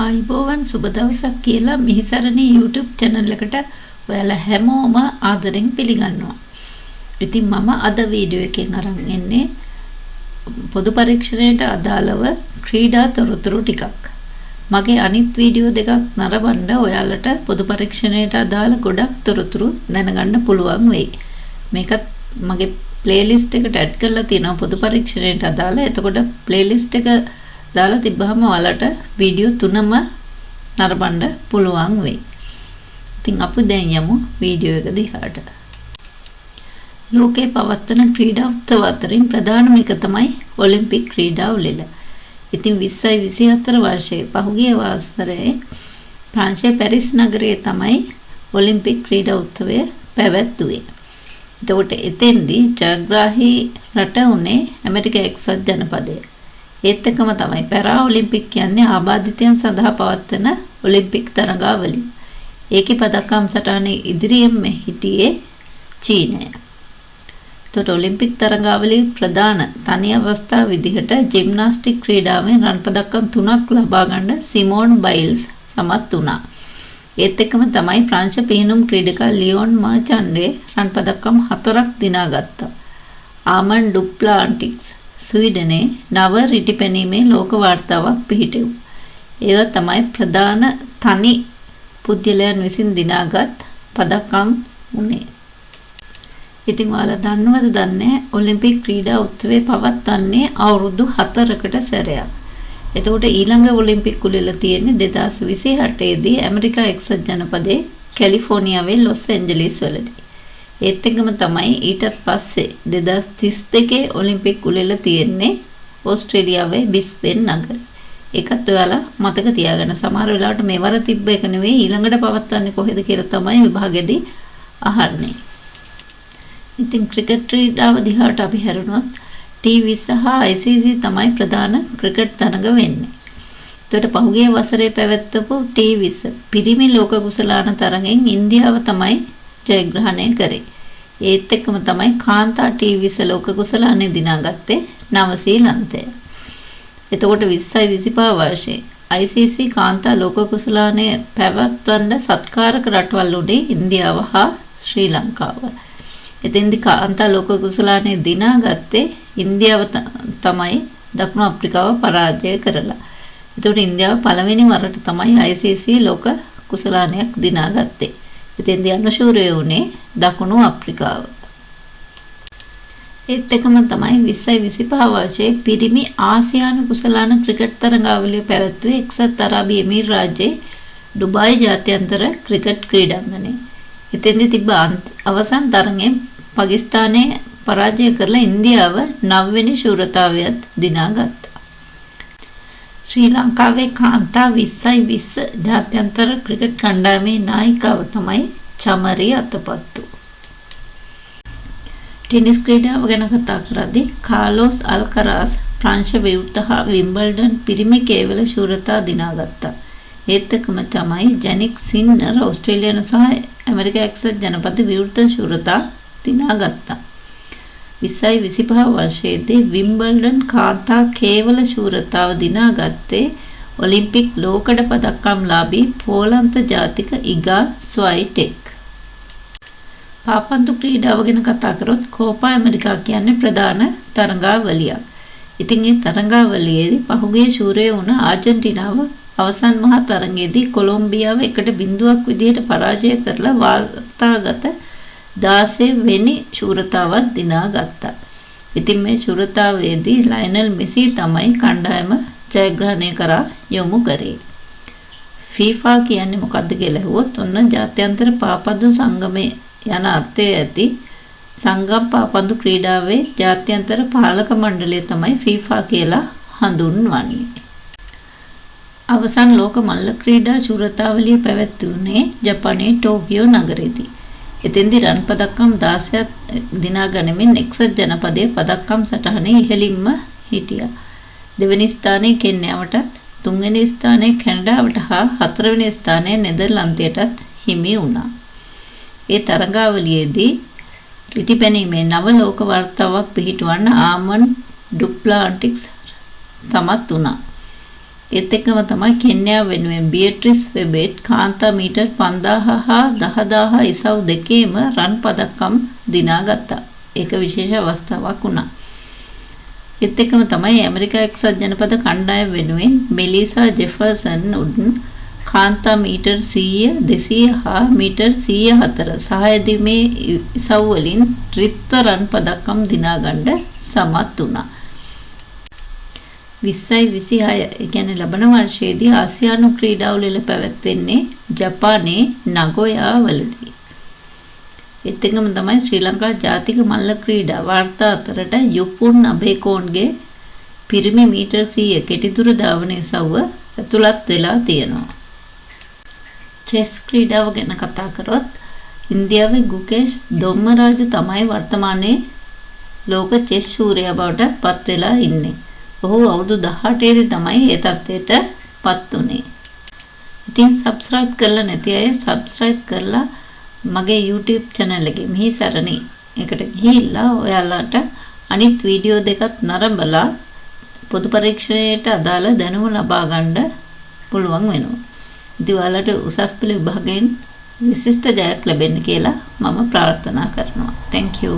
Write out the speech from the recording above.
ආයිබෝවන් සුබ දවසක් කියලා මිහිසරණී YouTube channel එකට ඔයාලා හැමෝම ආදරෙන් පිළිගන්නවා. ඉතින් මම අද වීඩියෝ එකෙන් අරන් එන්නේ පොදු පරීක්ෂණයට අදාළව ක්‍රීඩා තොරතුරු ටිකක්. මගේ අනිත් වීඩියෝ දෙකක් නරඹන්න ඔයාලට පොදු පරීක්ෂණයට අදාළ ගොඩක් තොරතුරු දැනගන්න පුළුවන් වෙයි. මේකත් මගේ playlist එකට add කරලා තියෙනවා පොදු පරීක්ෂණයට අදාළ. එතකොට playlist එක දාලා තිබ්බහම ඔයාලට වීඩියෝ තුනම නරඹන්න පුළුවන් වෙයි. ඉතින් අපි දැන් යමු වීඩියෝ එක දිහාට. ලෝකේ පවත්වන ක්‍රීඩා උත්සව අතරින් ප්‍රධානම එක තමයි ඔලිම්පික් ක්‍රීඩා උළෙල. ඉතින් 2024 වර්ෂයේ පහුගිය වසරේ ප්‍රංශයේ පැරිස් නගරයේ තමයි ඔලිම්පික් ක්‍රීඩා උත්සවය පැවැත්වුවේ. එතකොට එතෙන්දී ජයග්‍රාහී රට උනේ ඇමරික එක්සත් ජනපදය. ඒත් එකම තමයි පැරා ඔලිම්පික් කියන්නේ ආබාධිතයන් සඳහා පවත්වන ඔලිම්පික් තරගාවලිය. ඒකේ පදක්කම් සටහනේ ඉදිරියෙන්ම හිටියේ චීනය. එතකොට ඔලිම්පික් තරගාවලියේ ප්‍රධාන තනි අවස්ථාව විදිහට ජිම්නාස්ටික් ක්‍රීඩාවෙන් රන් පදක්කම් 3ක් ලබා ගන්න සිමෝන් බයිල්ස් සමත් වුණා. ඒත් එක්කම තමයි ප්‍රංශ පිහිනුම් ක්‍රීඩකා ලියෝන් මර්චන්ඩේ රන් පදක්කම් 4ක් දිනාගත්තා. ආමන් ඩුප්ලාන්ටික්ස් ස්වීඩනයේ නව රිටිපැනීමේ ලෝක වාර්තාවක් පිහිටෙව්වා. ඒවා තමයි ප්‍රධාන තනි පුද්ගලයන් විසින් දිනාගත් පදක්කම් උනේ. ඉතින් ඔයාලා දන්නවද දන්නේ ඔලිම්පික් ක්‍රීඩා උත්සවය පවත්වන්නේ අවුරුදු 4කට සැරයක්. එතකොට ඊළඟ ඔලිම්පික් උළෙල තියෙන්නේ 2028 දී ඇමරිකා එක්සත් ජනපදයේ කැලිෆෝනියාවේ ලොස් ඇන්ජලිස් වලදී. ඒත් එක්කම තමයි ඊටත් පස්සේ 2032 ඔලිම්පික් උළෙල තියෙන්නේ ඕස්ට්‍රේලියාවේ බ්‍රිස්බේන් නගරේ. ඒකත් ඔයාලා මතක තියාගන්න. සමහර වෙලාවට මේවර තිබ්බ එක නෙවෙයි ඊළඟට පවත්වන්නේ කොහෙද කියලා තමයි විභාගෙදී අහන්නේ. ඉතින් ක්‍රිකට් ක්‍රීඩාව දිහාට අපි හැරුණොත් ටීවී සහ ICC තමයි ප්‍රධාන ක්‍රිකට් තරඟ වෙන්නේ. ඒකට පහුගිය වසරේ පැවැත්වපු ටීවී පිරිමි ලෝක කුසලාන තරගෙන් ඉන්දියාව තමයි ජයග්‍රහණය කරේ. ඒත් එක්කම තමයි කාන්තා ටීවී ලෝක කුසලානේ දිනාගත්තේ නවසීලන්තය. එතකොට 2025 වර්ෂයේ ICC කාන්තා ලෝක කුසලානේ පැවැත්වන්න සත්කාරක රටවල් උනේ ඉන්දියාව හා ශ්‍රී ලංකාව. එතෙන්දි කාන්තා ලෝක කුසලානේ දිනාගත්තේ ඉන්දියාව තමයි දකුණු අප්‍රිකාව පරාජය කරලා. එතකොට ඉන්දියාව පළවෙනි වරට තමයි ICC ලෝක කුසලානයක් දිනාගත්තේ. එතෙන්දි අනුශූරය වුණේ දකුණු අප්‍රිකාව. ඒත් එකම තමයි 2025 වර්ෂයේ පිරිමි ආසියානු කුසලාන ක්‍රිකට් තරගාවලිය පැවැත්වුවේ එක්සත් අරාබි එමිරාත් රාජ්‍යයේ ඩුබායි ජාත්‍යන්තර ක්‍රිකට් ක්‍රීඩාංගණයේ. එතෙන්දි තිබ්බ අවසන් තරඟයෙන් පාකිස්තානය පරාජය කරලා ඉන්දියාව 9 වෙනි ශූරතාවයත් දිනාගත්තා. ශ්‍රී ලංකාවේ කාන්තා 2020 ජාත්‍යන්තර ක්‍රිකට් කණ්ඩායමේ නායිකාව තමයි චමරි අතපත්තු. ටෙනිස් ක්‍රීඩාව ගැන කතා කරද්දී කාලෝස් අල්කරාස් ප්‍රංශ විවෘත හා විම්බල්ඩන් පිරිමි කේවල ශූරතා දිනාගත්තා. ඒත් එක්කම තමයි ජැනික් සින්නර් ඕස්ට්‍රේලියානු සහ ඇමරික එක්සත් ජනපද විවෘත ශූරතා දිනාගත්තා. 2025 වර්ෂයේදී විම්බල්ඩන් කාන්තා කේවල ශූරතාව දිනාගත්තේ ඔලිම්පික් ලෝකඩ පදක්කම්ලාභී පෝලන්ත ජාතික ඉගා ස්වයිටෙක්. පාපන්දු ක්‍රීඩාව ගැන කතා කරොත් කෝපා ඇමරිකා කියන්නේ ප්‍රධාන තරගාවලියක්. ඉතින් මේ තරගාවලියේදී පහුගිය ශූරය වුණ ආජන්ටිනාව අවසන් මහා තරඟයේදී කොලොම්බියාව 1-0ක් විදිහට පරාජය කරලා වාර්තාගත 16 වෙනි ශූරතාවත් දිනාගත්තා. ඉතින් මේ ශූරතාවේදී ලයනල් මෙසි තමයි කණ්ඩායම ජයග්‍රහණය කරා යොමු කරේ. FIFA කියන්නේ මොකක්ද කියලා අහුවොත් ඔන්න ජාත්‍යන්තර පාපන්දු සංගමයේ යන අර්ථය ඇති සංගම් පාපන්දු ක්‍රීඩාවේ ජාත්‍යන්තර පාලක මණ්ඩලය තමයි FIFA කියලා හඳුන්වන්නේ. අවසන් ලෝක මල්ල ක්‍රීඩා ශූරතාවලිය පැවැත්වුණේ ජපානයේ ටෝකියෝ නගරයේදී. එතෙන්දී රන් පදක්කම් 16ක් දිනා ගනිමින් එක්සත් ජනපදයේ පදක්කම් සටහනේ ඉහළින්ම හිටියා. දෙවෙනි ස්ථානයේ කෙන්යාවටත්, තුන්වෙනි ස්ථානයේ කැනඩාවට හා හතරවෙනි ස්ථානයේ නෙදර්ලන්තයටත් හිමි වුණා. ඒ තරගාවලියේදී රිටිපැනීමේ නව ලෝක වාර්තාවක් පිහිටවන්න ආමන් ඩුප්ලාන්ටික්ස් තමත් වුණා. ඒත් එක්කම තමයි කෙන්යා වෙනුවෙන් බියට්‍රිස් වෙබෙට් කාන්තා මීටර් 5000 හා 10000 ඉසව් දෙකේම රන් පදක්කම් දිනාගත්තා. ඒක විශේෂ අවස්ථාවක් වුණා. ඒත් එක්කම තමයි ඇමරිකා එක්සත් ජනපද කණ්ඩායම වෙනුවෙන් මෙලිසා ජෙෆර්සන් උඩන් කාන්තා මීටර් 100 200 හා මීටර් 104 සහය දීමේ ඉසව් වලින් රිත්ත රන් පදක්කම් දිනාගන්න සමත් වුණා. 2026 ඒ කියන්නේ ලබන වර්ෂයේදී ආසියානු ක්‍රීඩාවල පැවැත්වෙන්නේ ජපානයේ නගෝයා වලදී. ඒත් එක්කම තමයි ශ්‍රී ලංකා ජාතික මල්ල ක්‍රීඩා වාර්තා අතරට යුපුන් අබේකෝන්ගේ පිරිමි මීටර් 100 කෙටිදුර ධාවන ඉසව්ව ඇතුළත් වෙලා තියෙනවා. චෙස් ක්‍රීඩාව ගැන කතා කරොත් ඉන්දියාවේ ගුකේෂ් දොම්මරාජු තමයි වර්තමානයේ ලෝක චෙස් ශූරයා බවට පත් වෙලා ඉන්නේ. ඔහු අවුරුදු 18 දී තමයි ඒ තත්ත්වයට පත් වුනේ. ඉතින් subscribe කරලා නැති අය subscribe කරලා මගේ YouTube channel එකේ මිහි සරණි එකට ගිහිල්ලා ඔයාලට අනිත් වීඩියෝ දෙකත් නරඹලා පොදු පරීක්ෂණයට අදාළ දැනුම ලබා ගන්න පුළුවන් වෙනවා. ඉතින් ඔයාලට උසස් පෙළ විභාගයෙන් විශිෂ්ට ජයක් ලැබෙන්න කියලා මම ප්‍රාර්ථනා කරනවා. Thank you.